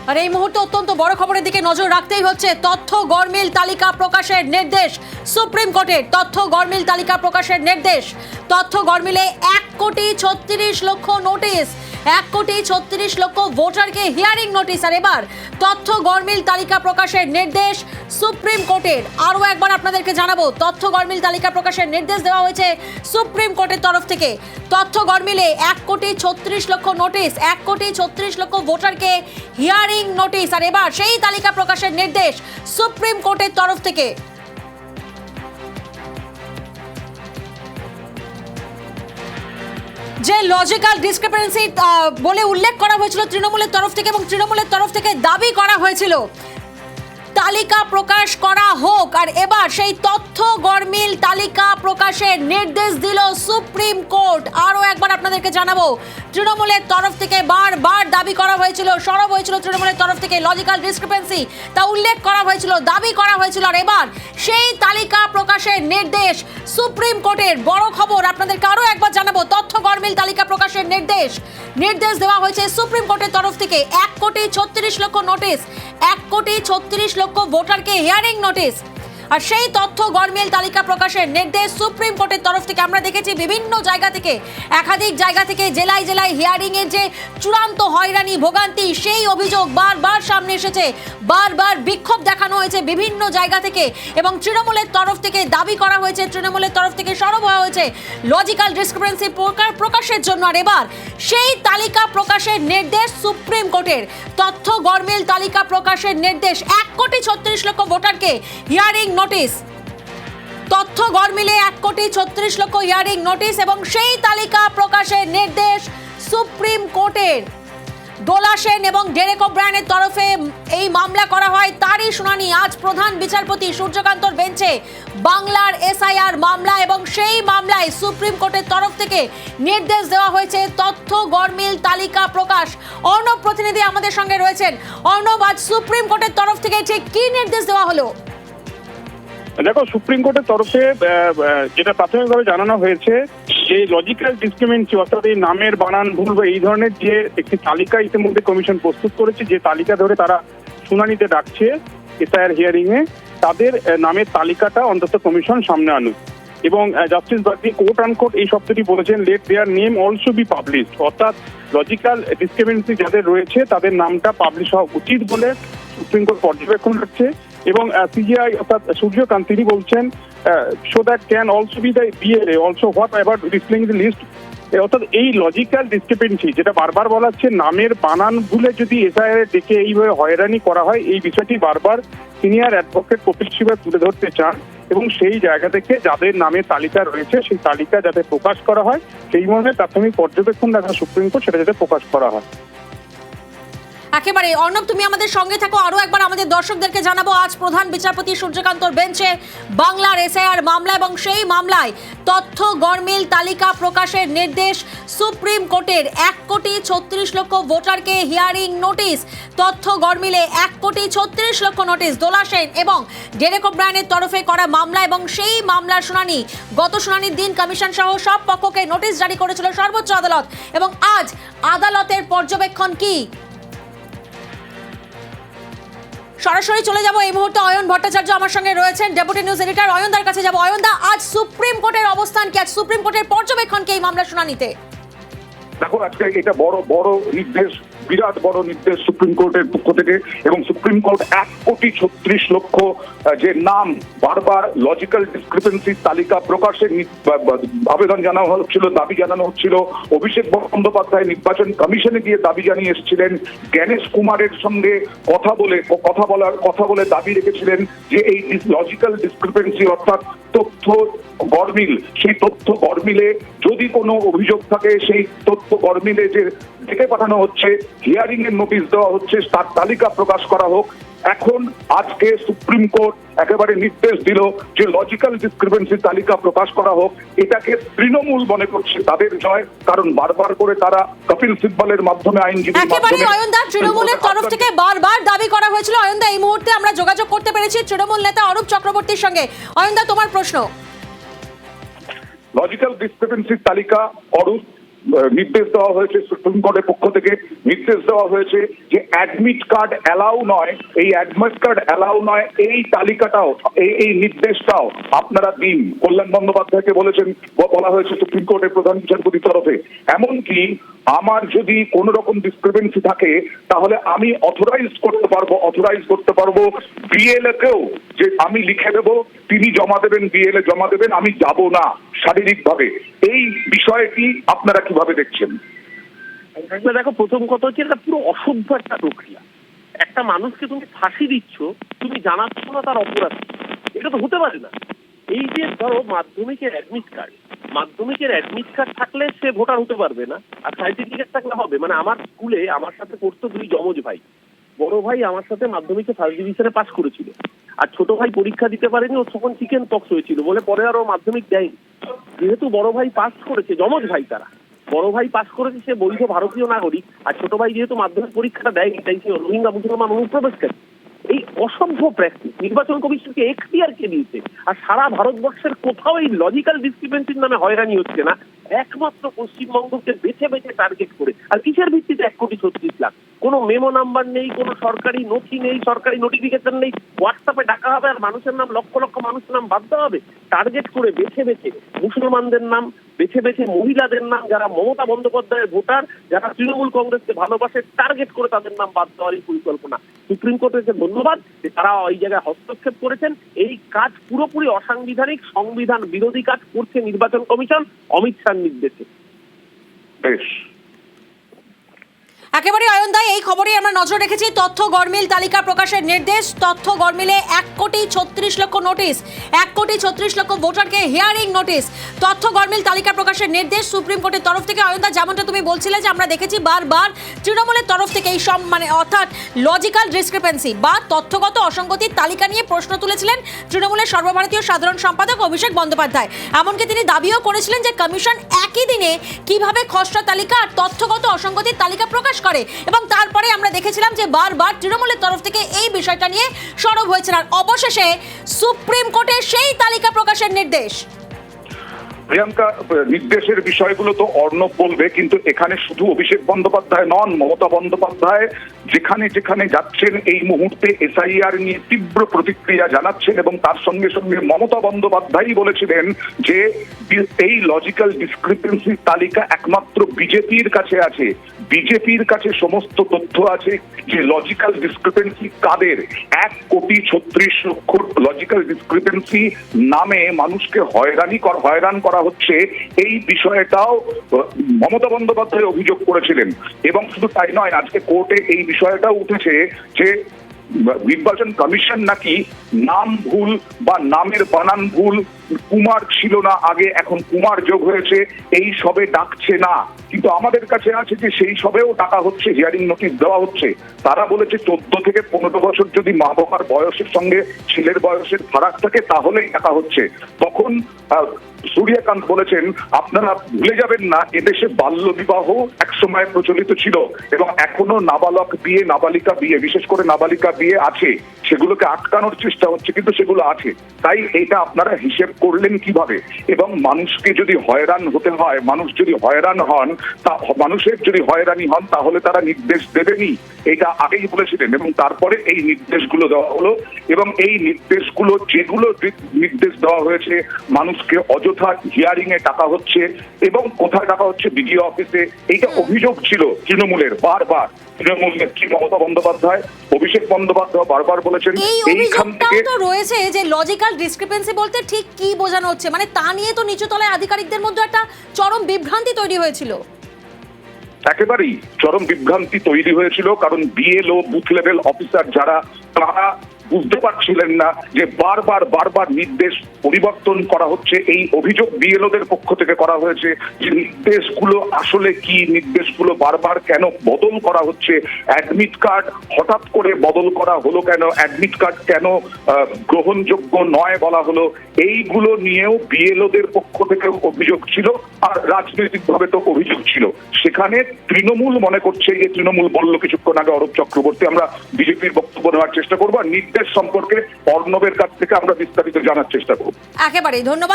আর এই মুহূর্তে অত্যন্ত বড় খবরের দিকে নজর রাখতেই হচ্ছে। তথ্য গরমিল তালিকা প্রকাশের নির্দেশ সুপ্রিম কোর্টের। তথ্য গরমিল তালিকা প্রকাশের নির্দেশ। তথ্য গরমিলে 1,36,00,000 নোটিশ, 1,36,00,000 ভোটারকে হিয়ারিং নোটিশ। আর এবার তথ্য গরমিল তালিকা প্রকাশের নির্দেশ সুপ্রিম কোর্টের। আরও একবার আপনাদেরকে জানাবো, তথ্য গরমিল তালিকা প্রকাশের নির্দেশ দেওয়া হয়েছে সুপ্রিম কোর্টের তরফ থেকে। তথ্য গরমিলে 1,36,00,000 নোটিশ, 1,36,00,000 ভোটারকে হিয়ারিং নোটিশ। আর এবার সেই তালিকা প্রকাশের নির্দেশ সুপ্রিম কোর্টের তরফ থেকে। যে লজিক্যাল ডিসক্রিপেন্সি বলে উল্লেখ করা হয়েছিল তৃণমূলের তরফ থেকে, এবং তৃণমূলের তরফ থেকে দাবি করা হয়েছিল তালিকা প্রকাশ করা হোক। আর এবার সেই তথ্য গরমিল তালিকা প্রকাশের নির্দেশ দিল সুপ্রিম কোর্ট। আরও একবার আপনাদেরকে জানাবো, তৃণমূলের তরফ থেকে বারবার দাবি করা হয়েছিল, সরব হয়েছিল তৃণমূলের তরফ থেকে লজিক্যাল ডিসক্রিপেন্সি, তা উল্লেখ করা হয়েছিল, দাবি করা হয়েছিল। আর এবার সেই তালিকা প্রকাশের নির্দেশ সুপ্রিম কোর্টের। বড় খবর আপনাদেরকে আরও একবার জানাবো, তথ্য গরমিল তালিকা প্রকাশের নির্দেশ দেওয়া হয়েছে সুপ্রিম কোর্টের তরফ থেকে। 1,36,00,000 নোটিশ, 1,36,00,000 ভোটারকে হিয়ারিং নোটিশ। আর সেই তথ্য গরমিল তালিকা প্রকাশের নির্দেশ সুপ্রিম কোর্টের তরফ থেকে। আমরা দেখেছি বিভিন্ন জায়গা থেকে, একাধিক জায়গা থেকে জেলায় জেলায় হিয়ারিং এর যে চূড়ান্ত হয়রানি ভোগান্তি, সেই অভিযোগ বারবার সামনে এসেছে, বারবার বিক্ষোভ দেখানো হয়েছে বিভিন্ন জায়গা থেকে, এবং তৃণমূলের তরফ থেকে দাবি করা হয়েছে, তৃণমূলের তরফ থেকে সরব হওয়া হয়েছে লজিক্যাল ডিসক্রিপেন্সি প্রকাশের জন্য। আর এবার সেই তালিকা প্রকাশের নির্দেশ সুপ্রিম কোর্টের। তথ্য গরমিল তালিকা প্রকাশের নির্দেশ, 1,36,00,000 ভোটারকে হিয়ারিং নোটিশ। তথ্য গরমিলে 1,36,00,000 হিয়ারিং নোটিশ, এবং সেই তালিকা প্রকাশের নির্দেশ সুপ্রিম কোর্টের। দোলা সেন এবং ডেরেক ওব্রায়ানের তরফে এই মামলা করা হয়, তারই শুনানি আজ প্রধান বিচারপতি সূর্যকান্তর বেঞ্চে বাংলার এসআইআর মামলা, এবং সেই মামলায় সুপ্রিম কোর্টের তরফ থেকে নির্দেশ দেওয়া হয়েছে তথ্য গরমিল তালিকা প্রকাশ। অর্ণব প্রতিনিধি আমাদের সঙ্গে রয়েছেন। অর্ণব, আজ সুপ্রিম কোর্টের তরফ থেকে ঠিক কি নির্দেশ দেওয়া হলো? দেখো, সুপ্রিম কোর্টের তরফে যেটা প্রাথমিকভাবে জানানো হয়েছে যে লজিক্যাল ডিসক্রিমিনেন্সি, অর্থাৎ এই নামের বানান ভুল বা এই ধরনের যে একটি তালিকা ইতিমধ্যে কমিশন প্রস্তুত করেছে, যে তালিকা ধরে তারা শুনানিতে ডাকছে এসআইআর হিয়ারিং এ, তাদের নামের তালিকাটা অন্তত কমিশন সামনে আনুক। এবং জাস্টিস বাগচি কোর্ট আনকোর্ট এই শব্দটি বলেছেন, let there name also be published, অর্থাৎ লজিক্যাল ডিসক্রিমিনেন্সি যাদের রয়েছে তাদের নামটা পাবলিশ হওয়া উচিত বলে সুপ্রিম কোর্ট পর্যবেক্ষণ করছে। এবং সিজিআই অর্থাৎ সূর্যকান্ত তিনি বলছেন, so that can also be the BLA also what about displaying the list. অর্থাৎ এই লজিক্যাল ডিসক্রিপেন্সি যেটা বারবার বলা হচ্ছে, নামের বানান ভুলে যদি এসআইআর ডেকে এইভাবে হয়রানি করা হয়, এই বিষয়টি বারবার সিনিয়র অ্যাডভোকেট কপিল সিবাল তুলে ধরতে চান, এবং সেই জায়গা থেকে যাদের নামের তালিকা রয়েছে সেই তালিকা যাতে প্রকাশ করা হয়, সেই মর্মে প্রাথমিক পর্যবেক্ষণ দেখা সুপ্রিম কোর্ট সেটা যাতে প্রকাশ করা হয়। একেবারে অর্ণব, তুমি আমাদের সঙ্গে থাকো। আরো একবার আমাদের দর্শকদেরকে জানাবো, আজ প্রধান বিচারপতি সূর্যকান্তর বেঞ্চে বাংলার এসআইআর মামলা, এবং সেই মামলায় তথ্য গরমিল তালিকা প্রকাশের নির্দেশ সুপ্রিম কোর্টের। 1,36,00,000 ভোটারকে হিয়ারিং নোটিশ। তথ্য গরমিলে 1,36,00,000 নোটিশ। দোলা সেন এবং ডেরেক ওব্রায়ানের তরফে করা মামলা, এবং সেই মামলার শুনানি গত শুনানির দিন কমিশন সহ সব পক্ষকে নোটিশ জারি করেছিল সর্বোচ্চ আদালত, এবং আজ আদালতের পর্যবেক্ষণ কি? সরাসরি চলে যাব এই মুহূর্তে অয়ন ভট্টাচার্য আমার সঙ্গে রয়েছেন, ডেপুটি নিউজ এডিটর। অয়নদার কাছে যাব। অয়নদা, আজ সুপ্রিম কোর্টের অবস্থান কি, আজ সুপ্রিম কোর্টের পর্যবেক্ষণ কি এই মামলা শুনানিতে? দেখো, আজকে এটা বড় নির্দেশ, বিরাট বড় নির্দেশ সুপ্রিম কোর্টের পক্ষ থেকে। এবং সুপ্রিম কোর্ট 1,36,00,000 যে নাম বারবার লজিক্যাল ডিসক্রিপেন্সির তালিকা প্রকাশের আবেদন জানানো হচ্ছিল, দাবি জানানো হচ্ছিল। অভিষেক বন্দ্যোপাধ্যায় নির্বাচন কমিশনে গিয়ে দাবি জানিয়ে এসেছিলেন, জ্ঞানেশ কুমারের সঙ্গে কথা বলে দাবি রেখেছিলেন যে এই লজিক্যাল ডিসক্রিপেন্সি অর্থাৎ তথ্য গরমিল, সেই তথ্য গরমিলে যদি কোনো অভিযোগ থাকে সেই তথ্য গরমিলে যে ডেকে পাঠানো হচ্ছে, হিয়ারিং এর নোটিশ দেওয়া হচ্ছে, তার তালিকা প্রকাশ করা হোক। এখন আজকে সুপ্রিম কোর্ট একেবারে নির্দেশ দিল যে লজিক্যাল ডিসক্রিপেন্সির তালিকা প্রকাশ করা হোক। এটাকে তৃণমূল মনে করছে তাদের জয়, কারণ বারবার করে তারা কপিল সিব্বলের মাধ্যমে আইনজীবীর একেবারে অয়নদা, তৃণমূলের তরফ থেকে বারবার দাবি করা হয়েছিল। অয়নদা, এই মুহূর্তে আমরা যোগাযোগ করতে পেরেছি তৃণমূল নেতা অরূপ চক্রবর্তীর সঙ্গে। অয়নদা, তোমার প্রশ্ন। লজিক্যাল ডিসক্রিপেন্সির তালিকা অরূপ নির্দেশ দেওয়া হয়েছে সুপ্রিম কোর্টের পক্ষ থেকে। নির্দেশ নির্দেশ দেওয়া হয়েছে যে অ্যাডমিট কার্ড অ্যালাউ নয়, এই অ্যাডমিট কার্ড অ্যালাউ নয়, এই তালিকাটাও এই নির্দেশটাও আপনারা দিন। কল্যাণ বন্দ্যোপাধ্যায়কে বলা হয়েছে সুপ্রিম কোর্টের প্রধান বিচারপতির তরফে। এমনকি আমার যদি কোনো রকম ডিসক্রিপেন্সি থাকে তাহলে আমি অথরাইজ করতে পারবো বিএলএ কেও, যে আমি লিখে দেবো, তিনি জমা দেবেন, বিএলএ জমা দেবেন, আমি যাব না শারীরিকভাবে। এই বিষয়টি আপনারা কিভাবে দেখছেন? দেখো, প্রথম কথা হচ্ছে এটা পুরো অসভ্য একটা প্রক্রিয়া। একটা মানুষকে তুমি ফাঁসি দিচ্ছ, তুমি জানাচ্ছ না তার অপরাধ, এটা তো হতে পারে না। এই যে ধরো মাধ্যমিকের অ্যাডমিট কার্ড থাকলে সে ভোটার হতে পারবে না, আর সার্টিফিকেট থাকলে হবে। মানে আমার স্কুলে আমার সাথে পড়তো দুই যমজ ভাই। বড় ভাই আমার সাথে মাধ্যমিকে ফার্স্ট ডিভিশনে পাস করেছিল, আর ছোট ভাই পরীক্ষা দিতে পারেনি, ওর তখন চিকেন পক্স হয়েছিল বলে পরে আর ও মাধ্যমিক দেয়নি। যেহেতু বড় ভাই পাস করেছে, যমজ ভাই তারা, বড় ভাই পাস করেছে, সে বৈধ ভারতীয় নাগরিক, আর ছোট ভাই যেহেতু মাধ্যমিক পরীক্ষাটা দেয়নি তাই সে রোহিঙ্গা মুসলমান অনুপ্রবেশকারী। এই অসভ্য প্র্যাকটিস নির্বাচন কমিশনকে এখতিয়ার কে দিয়েছে? আর সারা ভারতবর্ষের কোথাও এই লজিক্যাল ডিসক্রিপেন্সির নামে হয়রানি হচ্ছে না, একমাত্র পশ্চিমবঙ্গকে বেছে বেছে টার্গেট করে। আর কিসের ভিত্তিতে 1,36,00,000? কোনো মেমো নাম্বার নেই, কোনো সরকারি নথি নেই, সরকারি নোটিফিকেশন নেই, হোয়াটসঅ্যাপে ডাকা হবে আর মানুষের নাম, লক্ষ লক্ষ মানুষের নাম বাদ দেওয়া হবে। টার্গেট করে বেছে বেছে মুসলমানদের নাম, বেছে বেছে মহিলাদের নাম, যারা মমতা বন্দ্যোপাধ্যায়ের ভোটার, যারা তৃণমূল কংগ্রেসকে ভালোবাসে, টার্গেট করে তাদের নাম বাদ দেওয়ার এই পরিকল্পনা। সুপ্রিম কোর্টকে ধন্যবাদ যে তারা ওই জায়গায় হস্তক্ষেপ করেছেন। এই কাজ পুরোপুরি অসাংবিধানিক, সংবিধান বিরোধী কাজ করছে নির্বাচন কমিশন অমিত শাহর নির্দেশে। বেশ, একেবারে অয়নদা, এই খবরে আমরা নজর রেখেছি। তথ্য গরমিল তালিকা প্রকাশের নির্দেশ, তথ্য গরমিলে 1,36,00,000 নোটিশ, 1,36,00,000 ভোটারকে হিয়ারিং নোটিশ, তথ্য গরমিল তালিকা প্রকাশের নির্দেশ সুপ্রিম কোর্টের তরফ থেকে। অয়নদা, যেমনটা তুমি বলছিলে যে আমরা দেখেছি বারবার তৃণমূলের তরফ থেকে এই সব অর্থাৎ লজিক্যাল ডিসক্রিপেন্সি বা তথ্যগত অসঙ্গতির তালিকা নিয়ে প্রশ্ন তুলেছিলেন তৃণমূলের সর্বভারতীয় সাধারণ সম্পাদক অভিষেক বন্দ্যোপাধ্যায়। এমনকি তিনি দাবিও করেছিলেন যে কমিশন একই দিনে কিভাবে খসড়া তালিকা আর তথ্যগত অসঙ্গতির তালিকা প্রকাশ করে, এবং তারপরে আমরা দেখেছিলাম যে বারবার তৃণমূলের তরফ থেকে এই বিষয়টা নিয়ে সরব হয়েছিল। আর অবশেষে সুপ্রিম কোর্টের সেই তালিকা প্রকাশের নির্দেশ। প্রিয়াঙ্কা, নির্দেশের বিষয়গুলো তো অর্ণব বলবে, কিন্তু এখানে শুধু অভিষেক বন্দ্যোপাধ্যায় নন, মমতা বন্দ্যোপাধ্যায় যেখানে যেখানে যাচ্ছেন এই মুহূর্তে এসআইআর নিয়ে তীব্র প্রতিক্রিয়া জানাচ্ছেন, এবং তার সঙ্গে সঙ্গে মমতা বন্দ্যোপাধ্যায়ই বলেছিলেন যে এই লজিক্যাল ডিসক্রিপেন্সির তালিকা একমাত্র বিজেপির কাছে আছে, বিজেপির কাছে সমস্ত তথ্য আছে যে লজিক্যাল ডিসক্রিপেন্সি কাদের। 1,36,00,000 লজিক্যাল ডিসক্রিপেন্সি নামে মানুষকে হয়রান করা হচ্ছে, এই বিষয়টাও মমতা বন্দ্যোপাধ্যায় অভিযোগ করেছিলেন। এবং শুধু তাই নয়, আজকে কোর্টে এই বিষয়টাও উঠেছে যে নির্বাচন কমিশন নাকি নাম ভুল বা নামের বানান ভুল, কুমার ছিল না আগে, এখন কুমার যোগ হয়েছে, এই সবে ডাকছে না। কিন্তু আমাদের কাছে আছে যে সেই সবেও ডাকা হচ্ছে, হিয়ারিং নোটিশ দেওয়া হচ্ছে। তারা বলেছে 14 থেকে 15 বছর যদি মা বাবার বয়সের সঙ্গে ছেলের বয়সের ফারাক থাকে তাহলেই ডাকা হচ্ছে। তখন সূর্যকান্ত বলেছেন, আপনারা ভুলে যাবেন না এদেশে বাল্য বিবাহ একসময় প্রচলিত ছিল এবং এখনো নাবালক বিয়ে, নাবালিকা বিয়ে, বিশেষ করে নাবালিকা বিয়ে আছে, সেগুলোকে আটকানোর চেষ্টা হচ্ছে, কিন্তু সেগুলো আছে। তাই এটা আপনারা হিসেব করলেন কিভাবে? এবং মানুষকে যদি হয়রান হতে হয়, মানুষ যদি হয়রান হন, মানুষের যদি হয়রানি হন তাহলে তারা নির্দেশ দেবেনি, এটা আগেই বলেছিলেন। এবং তারপরে এই নির্দেশগুলো দেওয়া হলো, এবং এই নির্দেশগুলো যেগুলো নির্দেশ দেওয়া হয়েছে, মানুষকে অযথা হিয়ারিং এ টাকা হচ্ছে, এবং কোথায় টাকা হচ্ছে? বিডিও অফিসে। এইটা অভিযোগ ছিল তৃণমূলের, বারবার তৃণমূল নেত্রী মমতা বন্দ্যোপাধ্যায়, অভিষেক বন্দ্যোপাধ্যায় বারবার বলেছেন এইখান থেকে তো রয়েছে যে লজিক্যাল ডিসক্রিপেন্সি বলতে ঠিক কি বোঝানো হচ্ছে, মানে তা নিয়ে তো নিচুতলায় আধিকারিকদের মধ্যে একটা চরম বিভ্রান্তি তৈরি হয়েছিল। একেবারেই চরম বিভ্রান্তি তৈরি হয়েছিল, কারণ বিএলও বুথ লেভেল অফিসার যারা, তারা বুঝতে পারছিলেন না যে বারবার নির্দেশ পরিবর্তন করা হচ্ছে। এই অভিযোগ বিএলওদের পক্ষ থেকে করা হয়েছে যে নির্দেশগুলো আসলে কি, নির্দেশগুলো বারবার কেন বদল করা হচ্ছে, অ্যাডমিট কার্ড হঠাৎ করে বদল করা হলো কেন, অ্যাডমিট কার্ড কেন গ্রহণযোগ্য নয় বলা হলো, এইগুলো নিয়েও বিএলওদের পক্ষ থেকে অভিযোগ ছিল। আর রাজনৈতিকভাবে তো অভিযোগ ছিল। সেখানে তৃণমূল মনে করছে, যে তৃণমূল বলল কিছুক্ষণ আগে অরূপ চক্রবর্তী, আমরা বিজেপির বক্তব্য নেওয়ার চেষ্টা করবো, আর নির্দেশ সম্পর্কে অর্ণবের কাছ থেকে আমরা বিস্তারিত জানার চেষ্টা করব। একেবারে ধন্যবাদ।